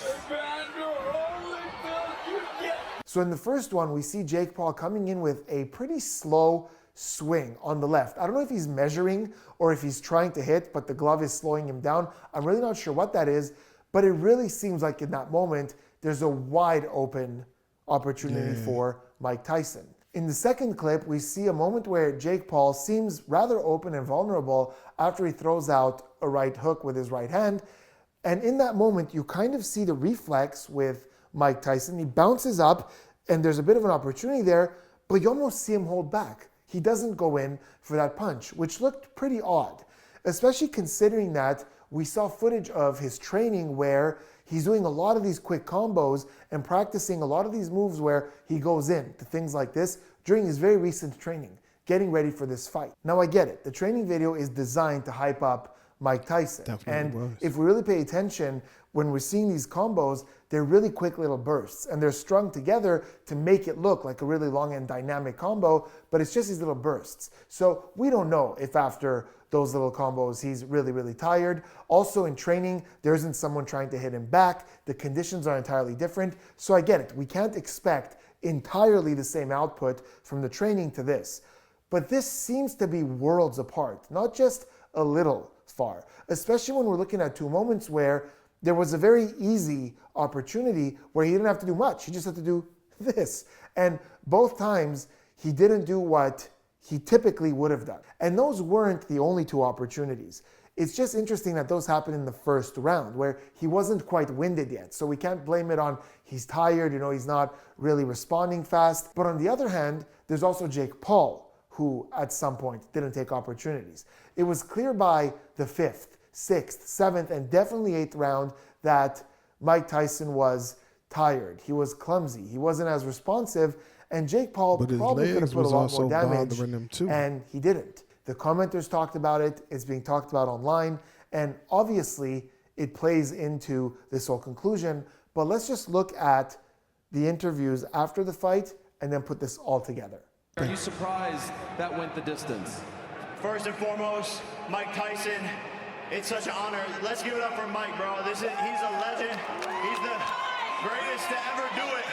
Evander Holyfield, you get. So in the first one, we see Jake Paul coming in with a pretty slow swing on the left. I don't know if he's measuring or if he's trying to hit, but the glove is slowing him down. I'm really not sure what that is, but it really seems like in that moment, there's a wide open opportunity for Mike Tyson. In the second clip, we see a moment where Jake Paul seems rather open and vulnerable after he throws out a right hook with his right hand. And in that moment, you kind of see the reflex with Mike Tyson. He bounces up and there's a bit of an opportunity there, but you almost see him hold back. He doesn't go in for that punch, which looked pretty odd, especially considering that we saw footage of his training where he's doing a lot of these quick combos and practicing a lot of these moves where he goes in to things like this during his very recent training, getting ready for this fight. Now I get it. The training video is designed to hype up Mike Tyson. If we really pay attention, when we're seeing these combos, they're really quick little bursts and they're strung together to make it look like a really long and dynamic combo, but it's just these little bursts. So we don't know if after those little combos he's really, really tired. Also in training, there isn't someone trying to hit him back. The conditions are entirely different. So I get it. We can't expect entirely the same output from the training to this. But this seems to be worlds apart, not just a little far, especially when we're looking at two moments where there was a very easy opportunity where he didn't have to do much. He just had to do this. And both times he didn't do what he typically would have done. And those weren't the only two opportunities. It's just interesting that those happened in the first round where he wasn't quite winded yet. So we can't blame it on he's tired, he's not really responding fast. But on the other hand, there's also Jake Paul, who at some point didn't take opportunities. It was clear by the 5th, 6th, 7th, and definitely 8th round that Mike Tyson was tired. He was clumsy. He wasn't as responsive. And Jake Paul probably could have put a lot more damage, and he didn't. The commenters talked about it. It's being talked about online. And obviously, it plays into this whole conclusion. But let's just look at the interviews after the fight and then put this all together. Are you surprised that went the distance? First and foremost, Mike Tyson, it's such an honor. Let's give it up for Mike, bro. He's a legend. He's the greatest to ever do it.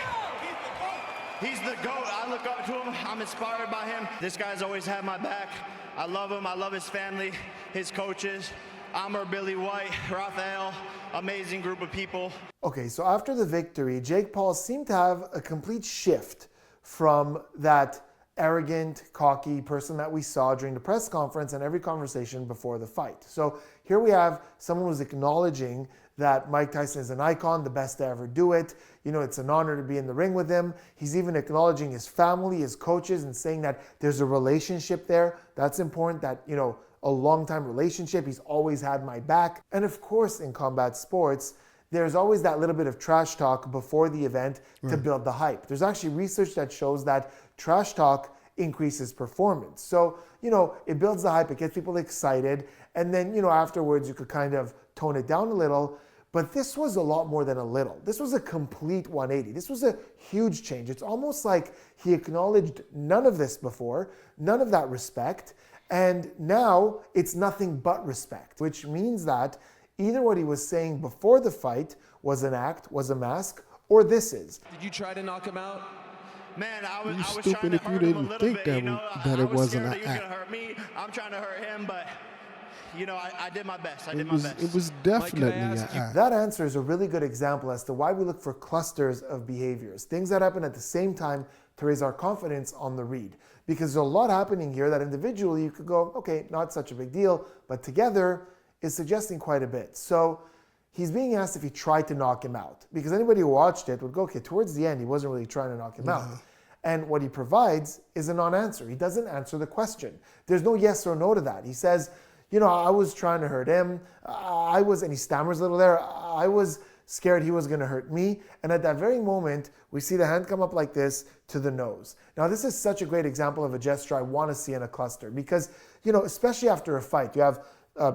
He's the GOAT. I look up to him. I'm inspired by him. This guy's always had my back. I love him. I love his family, his coaches. Amr, Billy White, Raphael, amazing group of people. Okay, so after the victory, Jake Paul seemed to have a complete shift from that arrogant, cocky person that we saw during the press conference and every conversation before the fight. So here we have someone who's acknowledging that Mike Tyson is an icon, the best to ever do it. You know, it's an honor to be in the ring with him. He's even acknowledging his family, his coaches, and saying that there's a relationship there. That's important, that, you know, a long-time relationship. He's always had my back. And of course, in combat sports, there's always that little bit of trash talk before the event to build the hype. There's actually research that shows that trash talk increases performance. So, you know, it builds the hype, it gets people excited, and then, you know, afterwards you could kind of tone it down a little. But this was a lot more than a little. This was a complete 180. This was a huge change. It's almost like he acknowledged none of this before, none of that respect, and now it's nothing but respect, which means that either what he was saying before the fight was an act, was a mask, or this is. Did you try to knock him out? Man, I was stupid trying to if you hurt him a didn't little think bit, that it wasn't scared an that he was act. gonna hurt me. I'm trying to hurt him, but you know, I did my best. It was definitely an act. That answer is a really good example as to why we look for clusters of behaviors, things that happen at the same time to raise our confidence on the read. Because there's a lot happening here that individually you could go, okay, not such a big deal, but together is suggesting quite a bit. So he's being asked if he tried to knock him out, because anybody who watched it would go, okay, towards the end, he wasn't really trying to knock him out. And what he provides is a non-answer. He doesn't answer the question. There's no yes or no to that. He says, you know, I was trying to hurt him. And he stammers a little there. I was scared he was going to hurt me. And at that very moment, we see the hand come up like this to the nose. Now, this is such a great example of a gesture I want to see in a cluster because, you know, especially after a fight, you have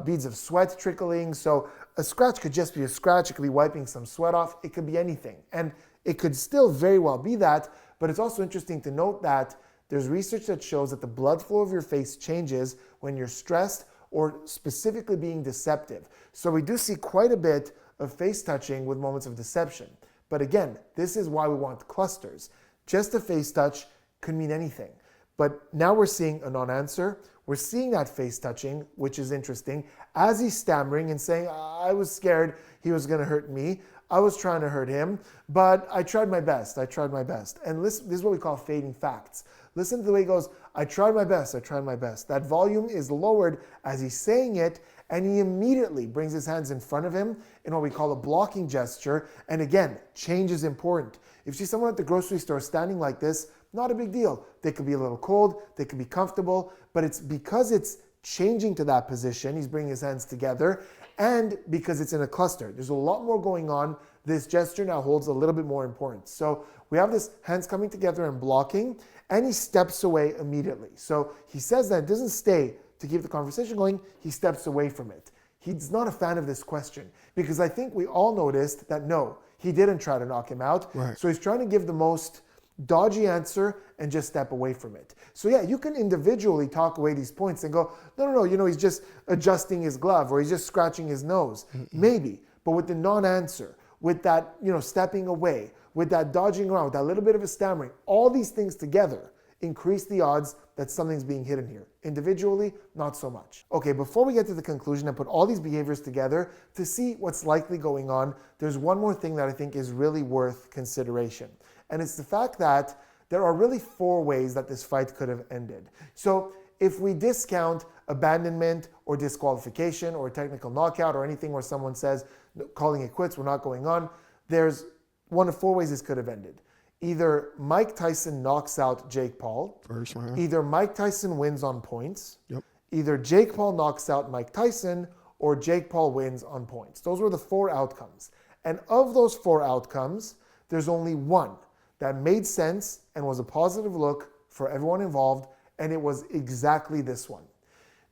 beads of sweat trickling. So a scratch could just be a scratch. It could be wiping some sweat off. It could be anything. And it could still very well be that. But it's also interesting to note that there's research that shows that the blood flow of your face changes when you're stressed or specifically being deceptive. So we do see quite a bit of face touching with moments of deception. But again, this is why we want clusters. Just a face touch could mean anything. But now we're seeing a non-answer. We're seeing that face touching, which is interesting, as he's stammering and saying, I was scared he was going to hurt me. I was trying to hurt him, but I tried my best. I tried my best. And listen, this is what we call fading facts. Listen to the way he goes, I tried my best. I tried my best. That volume is lowered as he's saying it, and he immediately brings his hands in front of him in what we call a blocking gesture. And again, change is important. If you see someone at the grocery store standing like this, not a big deal. They could be a little cold, they could be comfortable, but it's because it's changing to that position, he's bringing his hands together, and because it's in a cluster. There's a lot more going on. This gesture now holds a little bit more importance. So we have this hands coming together and blocking, and he steps away immediately. So he says that it doesn't stay to keep the conversation going, he steps away from it. He's not a fan of this question, because I think we all noticed that no, he didn't try to knock him out. Right. So he's trying to give the most dodgy answer and just step away from it. So yeah, you can individually talk away these points and go, no, you know, he's just adjusting his glove or he's just scratching his nose. Maybe, but with the non-answer, with that, you know, stepping away, with that dodging around, with that little bit of a stammering, all these things together increase the odds that something's being hidden here. Individually, not so much. Okay, before we get to the conclusion and put all these behaviors together to see what's likely going on, there's one more thing that I think is really worth consideration. And it's the fact that there are really 4 ways that this fight could have ended. So if we discount abandonment or disqualification or technical knockout or anything where someone says, calling it quits, we're not going on, there's one of 4 ways this could have ended. Either Mike Tyson knocks out Jake Paul. First round. Either Mike Tyson wins on points. Yep. Either Jake Paul knocks out Mike Tyson or Jake Paul wins on points. Those were the 4 outcomes. And of those 4 outcomes, there's only one that made sense and was a positive look for everyone involved, and it was exactly this one.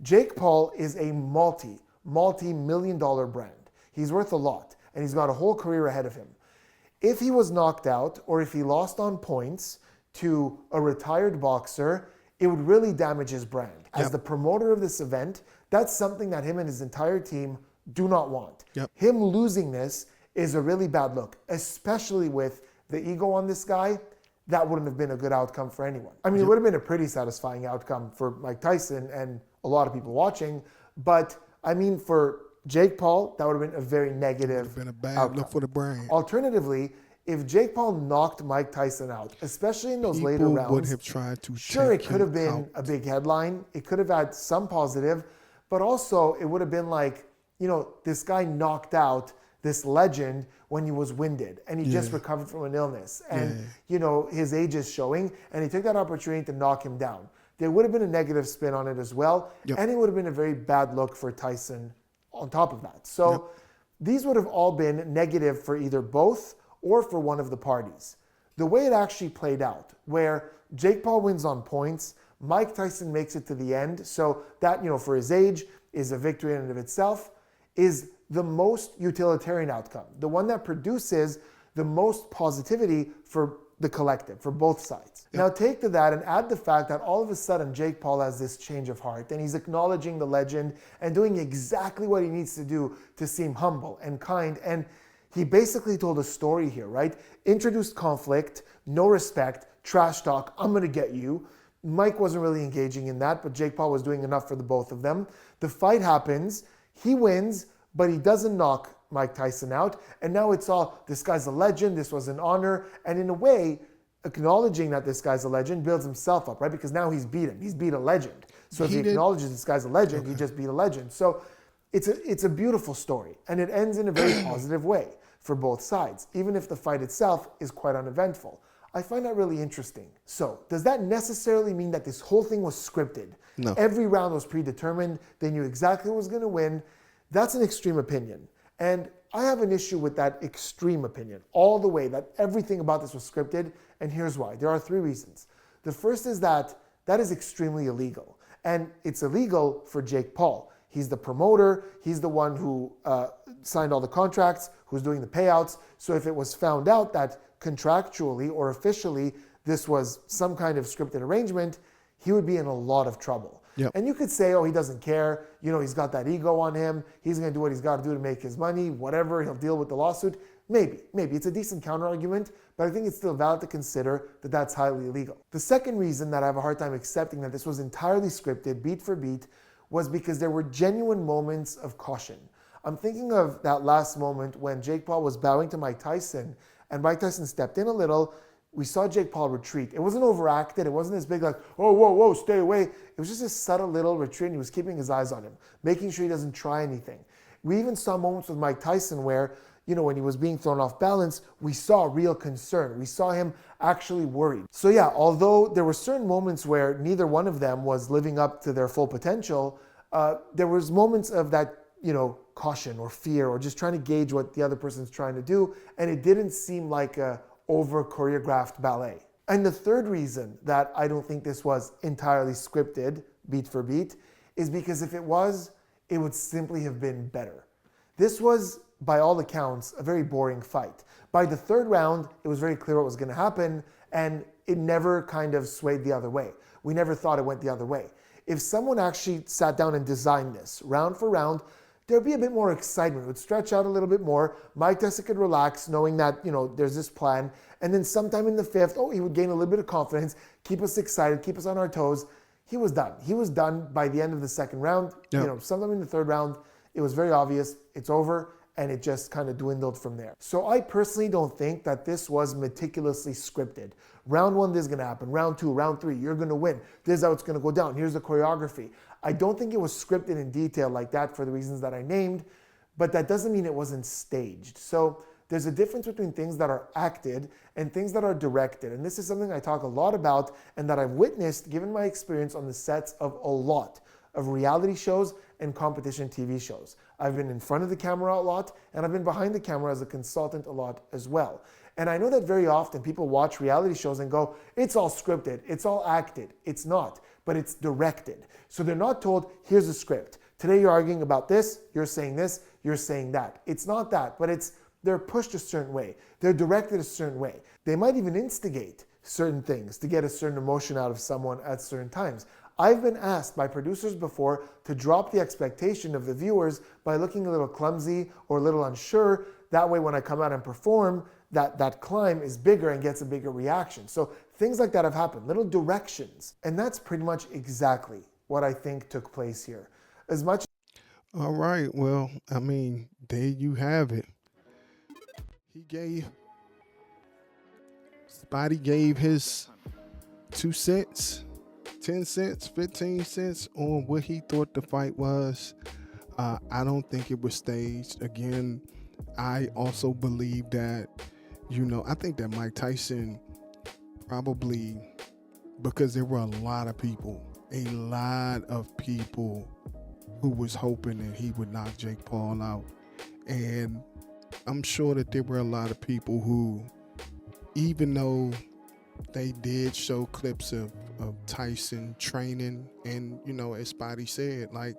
Jake Paul is a multi-million-dollar brand. He's worth a lot, and he's got a whole career ahead of him. If he was knocked out or if he lost on points to a retired boxer, it would really damage his brand. As the promoter of this event, that's something that him and his entire team do not want. Him losing this is a really bad look, especially with the ego on this guy. That wouldn't have been a good outcome for anyone. I mean, it would have been a pretty satisfying outcome for Mike Tyson and a lot of people watching, but I mean, for Jake Paul, that would have been a very negative Been a bad outcome. look for the brand. Alternatively, if Jake Paul knocked Mike Tyson out, especially in those later People rounds, would have tried to sure, it take could have him been out. a big headline. It could have had some positive, but also it would have been like, this guy knocked out this legend when he was winded and he just recovered from an illness. And, his age is showing, and he took that opportunity to knock him down. There would have been a negative spin on it as well, and it would have been a very bad look for Tyson on top of that. So these would have all been negative for either both or for one of the parties. The way it actually played out, where Jake Paul wins on points, Mike Tyson makes it to the end, so that, for his age, is a victory in and of itself, is the most utilitarian outcome, the one that produces the most positivity for the collective, for both sides. Now take to that and add the fact that all of a sudden Jake Paul has this change of heart and he's acknowledging the legend and doing exactly what he needs to do to seem humble and kind. And he basically told a story here, right? Introduced conflict, no respect, trash talk, I'm gonna get you. Mike wasn't really engaging in that, but Jake Paul was doing enough for the both of them. The fight happens, he wins, but he doesn't knock Mike Tyson out. And now it's all, this guy's a legend, this was an honor. And in a way, acknowledging that this guy's a legend builds himself up, right? Because now he's beat him. He's beat a legend. So if he acknowledges this guy's a legend, he just beat a legend. So it's a beautiful story. And it ends in a very positive way for both sides, even if the fight itself is quite uneventful. I find that really interesting. So does that necessarily mean that this whole thing was scripted? No. Every round was predetermined. They knew exactly who was going to win. That's an extreme opinion. And I have an issue with that extreme opinion all the way, that everything about this was scripted. And here's why. There are 3 reasons. The first is that is extremely illegal. And it's illegal for Jake Paul. He's the promoter. He's the one who signed all the contracts, who's doing the payouts. So if it was found out that contractually or officially this was some kind of scripted arrangement, he would be in a lot of trouble. Yep. And you could say, oh, he doesn't care. He's got that ego on him. He's going to do what he's got to do to make his money, whatever. He'll deal with the lawsuit. Maybe. It's a decent counter argument, but I think it's still valid to consider that that's highly illegal. The second reason that I have a hard time accepting that this was entirely scripted, beat for beat, was because there were genuine moments of caution. I'm thinking of that last moment when Jake Paul was bowing to Mike Tyson, and Mike Tyson stepped in a little. We saw Jake Paul retreat. It wasn't overacted. It wasn't as big like, oh, whoa, stay away. It was just a subtle little retreat, and he was keeping his eyes on him, making sure he doesn't try anything. We even saw moments with Mike Tyson where, when he was being thrown off balance, we saw real concern. We saw him actually worried. So yeah, although there were certain moments where neither one of them was living up to their full potential, there was moments of that, caution or fear or just trying to gauge what the other person's trying to do, and it didn't seem like a over-choreographed ballet. And the third reason that I don't think this was entirely scripted, beat for beat, is because if it was, it would simply have been better. This was, by all accounts, a very boring fight. By the third round, it was very clear what was going to happen, and it never kind of swayed the other way. We never thought it went the other way. If someone actually sat down and designed this, round for round, there'd be a bit more excitement. It would stretch out a little bit more. Mike Tyson could relax knowing that, there's this plan. And then sometime in the 5th, he would gain a little bit of confidence, keep us excited, keep us on our toes. He was done. He was done by the end of the 2nd round. Yep. Sometime in the 3rd round, it was very obvious it's over, and it just kind of dwindled from there. So I personally don't think that this was meticulously scripted. Round 1, this is going to happen. Round 2, round 3, you're going to win. This is how it's going to go down. Here's the choreography. I don't think it was scripted in detail like that for the reasons that I named, but that doesn't mean it wasn't staged. So there's a difference between things that are acted and things that are directed. And this is something I talk a lot about and that I've witnessed given my experience on the sets of a lot of reality shows and competition TV shows. I've been in front of the camera a lot, and I've been behind the camera as a consultant a lot as well. And I know that very often people watch reality shows and go, it's all scripted, it's all acted. It's not, but it's directed. So they're not told, here's a script. Today you're arguing about this, you're saying that. It's not that, but they're pushed a certain way. They're directed a certain way. They might even instigate certain things to get a certain emotion out of someone at certain times. I've been asked by producers before to drop the expectation of the viewers by looking a little clumsy or a little unsure. That way when I come out and perform, that climb is bigger and gets a bigger reaction. So things like that have happened, little directions. And that's pretty much exactly what I think took place here. As much All right. Well, I mean, there you have it. He gave Spidey gave his 2 cents, 10 cents, 15 cents on what he thought the fight was. I don't think it was staged. Again, I also believe that, I think that Mike Tyson probably, because there were a lot of people who was hoping that he would knock Jake Paul out. And I'm sure that there were a lot of people who, even though they did show clips of Tyson training, and, as Spidey said, like,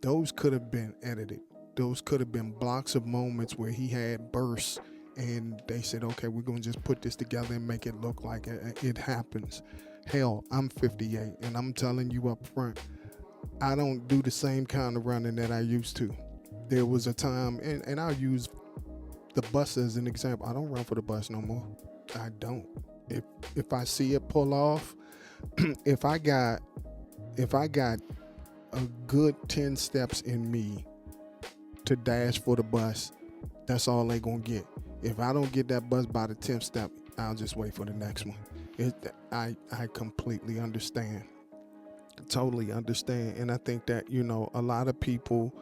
those could have been edited. Those could have been blocks of moments where he had bursts, and they said, okay, we're going to just put this together and make it look like it happens. Hell, I'm 58, and I'm telling you up front, I don't do the same kind of running that I used to. There was a time, and I'll use the bus as an example. I don't run for the bus no more. I don't. If I see it pull off, if I got a good 10 steps in me to dash for the bus, that's all they gonna get. If I don't get that bus by the 10th step, I'll just wait for the next one. I completely understand. Totally understand. And I think that, a lot of people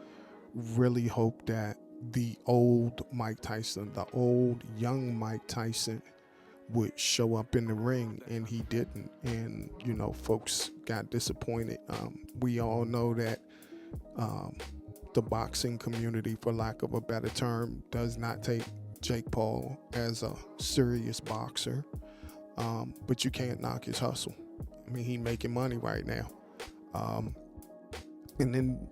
really hope that the old Mike Tyson, the old young Mike Tyson would show up in the ring, and he didn't. And, folks got disappointed. We all know that the boxing community, for lack of a better term, does not take Jake Paul as a serious boxer. But you can't knock his hustle. I mean, he making money right now. And then,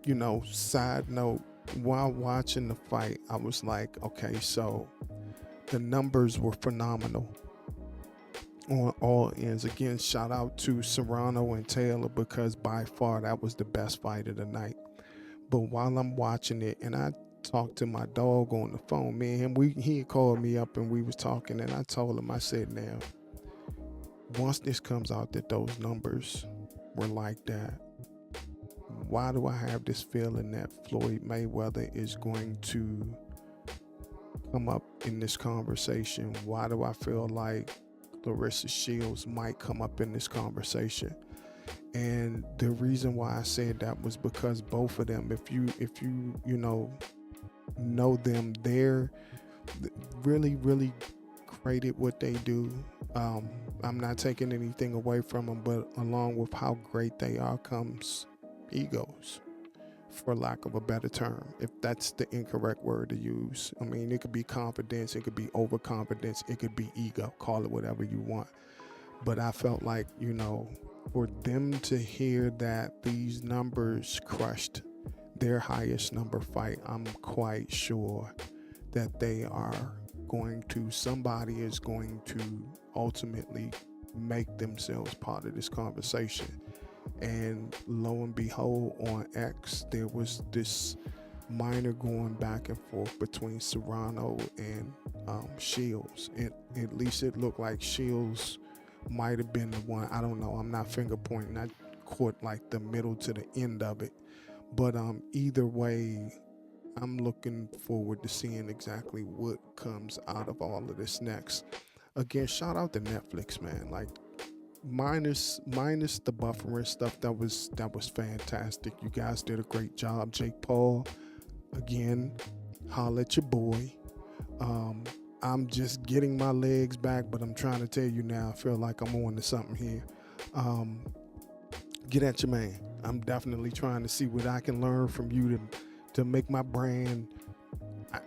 side note, while watching the fight, I was like, okay, so the numbers were phenomenal on all ends. Again, shout out to Serrano and Taylor, because by far that was the best fight of the night. But while I'm watching it, and I talked to my dog on the phone, me and him, he had called me up and we was talking, and I told him, I said, now, once this comes out that those numbers were like that, why do I have this feeling that Floyd Mayweather is going to come up in this conversation? Why do I feel like Clarissa Shields might come up in this conversation? And the reason why I said that was because both of them, if you know them, they're really, really great at what they do. I'm not taking anything away from them, but along with how great they are comes egos, for lack of a better term, if that's the incorrect word to use. I mean, it could be confidence, it could be overconfidence, it could be ego, call it whatever you want. But I felt like, for them to hear that these numbers crushed their highest number fight, I'm quite sure that somebody is going to ultimately make themselves part of this conversation. And lo and behold, on X, there was this minor going back and forth between Serrano and Shields. And at least it looked like Shields might have been the one. I don't know. I'm not finger pointing. I caught like the middle to the end of it. But either way, I'm looking forward to seeing exactly what comes out of all of this next. Again, shout out to Netflix, man. Like, minus the buffering stuff, that was fantastic. You guys did a great job. Jake Paul, again, holla at your boy. I'm just getting my legs back, but I'm trying to tell you now, I feel like I'm on to something here. Get at your man. I'm definitely trying to see what I can learn from you to make my brand.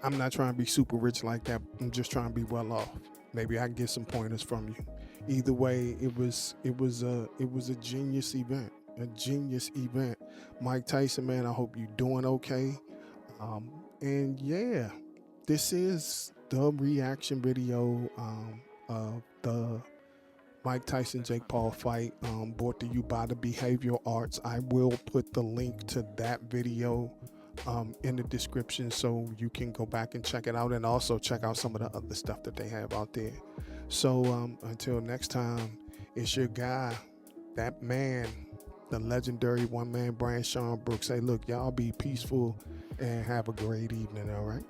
I'm not trying to be super rich like that. I'm just trying to be well off. Maybe I can get some pointers from you. Either way, it was a genius event. A genius event. Mike Tyson, man, I hope you're doing okay. And yeah, this is the reaction video of the Mike Tyson Jake Paul fight, brought to you by the Behavioral Arts. I will put the link to that video in the description, so you can go back and check it out, and also check out some of the other stuff that they have out there. So until next time, it's your guy, that man, the legendary one-man brand, Sean Brooks. Say, look, y'all be peaceful and have a great evening, all right?